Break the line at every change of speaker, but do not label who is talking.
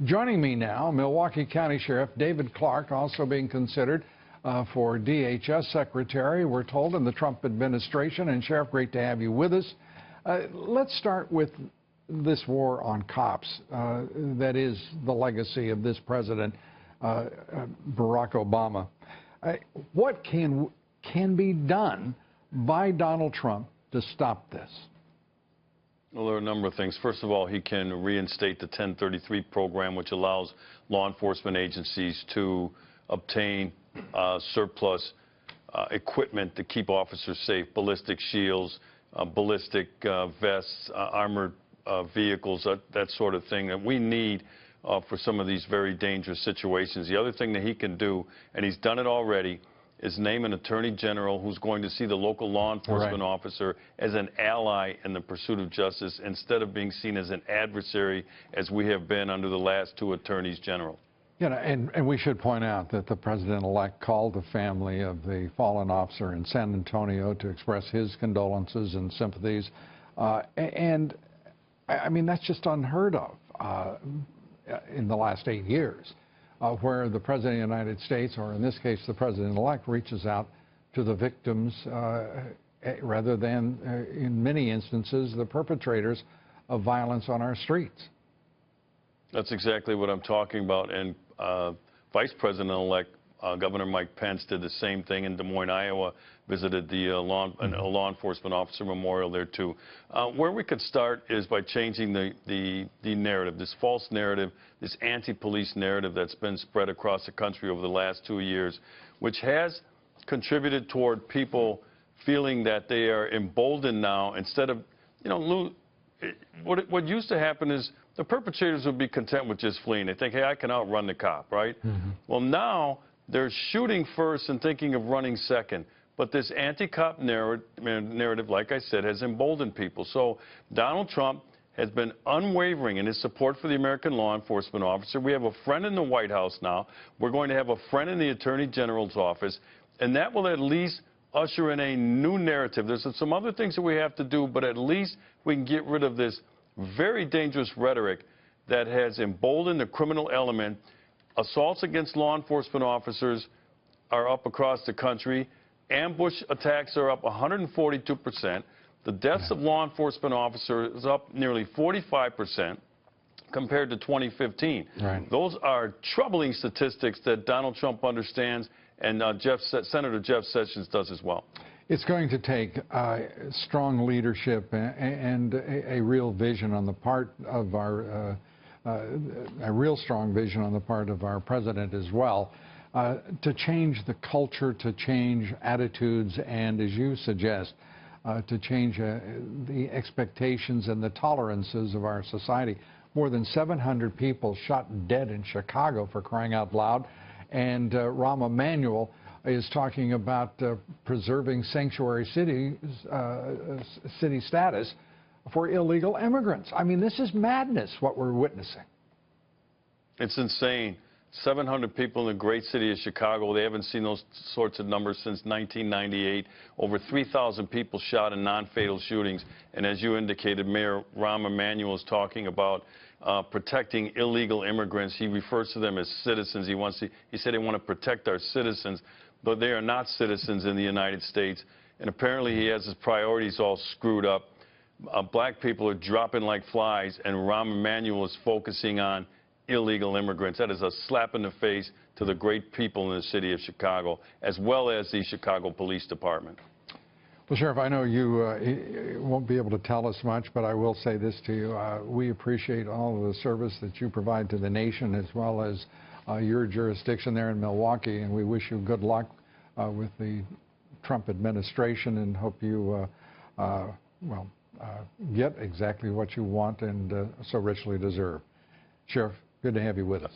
Joining me now, Milwaukee County Sheriff David Clarke, also being considered for DHS Secretary, we're told, in the Trump administration. And Sheriff, great to have you with us. Let's start with this war on cops. That is the legacy of this president, Barack Obama. What can be done by Donald Trump to stop this?
Well, there are a number of things. First of all, he can reinstate the 1033 program, which allows law enforcement agencies to obtain surplus equipment to keep officers safe, ballistic shields, ballistic vests, armored vehicles, that sort of thing that we need for some of these very dangerous situations. The other thing that he can do, and he's done it already, is name an attorney general who's going to see the local law enforcement officer as an ally in the pursuit of justice instead of being seen as an adversary, as we have been under the last two attorneys general.
You know, and we should point out that the president-elect called the family of the fallen officer in San Antonio to express his condolences and sympathies. And I mean, that's just unheard of in the last 8 years. Where the President of the United States, or in this case the President-elect, reaches out to the victims rather than, in many instances, the perpetrators of violence on our streets.
That's exactly what I'm talking about. And Vice President-elect Governor Mike Pence did the same thing in Des Moines, Iowa, visited the law enforcement officer memorial there too. Where we could start is by changing the narrative, this false narrative, this anti-police narrative that's been spread across the country over the last 2 years, which has contributed toward people feeling that they are emboldened now instead of, you know, what used to happen is the perpetrators would be content with just fleeing. They think, hey, I can outrun the cop, right? Well, now they're shooting first and thinking of running second. But this anti-cop narrative, like I said, has emboldened people. So Donald Trump has been unwavering in his support for the American law enforcement officer. We have a friend in the White House now. We're going to have a friend in the Attorney General's office. And that will at least usher in a new narrative. There's some other things that we have to do, but at least we can get rid of this very dangerous rhetoric that has emboldened the criminal element. Assaults against law enforcement officers are up across the country. Ambush attacks are up 142%. The deaths of law enforcement officers is up nearly 45% compared to 2015.
Right.
Those are troubling statistics that Donald Trump understands, and Senator Jeff Sessions does as well.
It's going to take strong leadership and a real vision on the part of our a real strong vision on the part of our president as well, to change the culture, to change attitudes, and, as you suggest, to change the expectations and the tolerances of our society. More than 700 people shot dead in Chicago, for crying out loud, and Rahm Emanuel is talking about preserving sanctuary city status for illegal immigrants. I mean, this is madness, what we're witnessing.
It's insane. 700 people in the great city of Chicago. They haven't seen those sorts of numbers since 1998. Over 3,000 people shot in non-fatal shootings. And as you indicated, Mayor Rahm Emanuel is talking about protecting illegal immigrants. He refers to them as citizens. He said they want to protect our citizens, but they are not citizens in the United States. And apparently he has his priorities all screwed up. Black people are dropping like flies, and Rahm Emanuel is focusing on illegal immigrants. That is a slap in the face to the great people in the city of Chicago, as well as the Chicago Police Department.
Well, Sheriff, I know you won't be able to tell us much, but I will say this to you. We appreciate all of the service that you provide to the nation, as well as your jurisdiction there in Milwaukee, and we wish you good luck with the Trump administration, and hope you, get exactly what you want and so richly deserve. Sheriff, good to have you with us.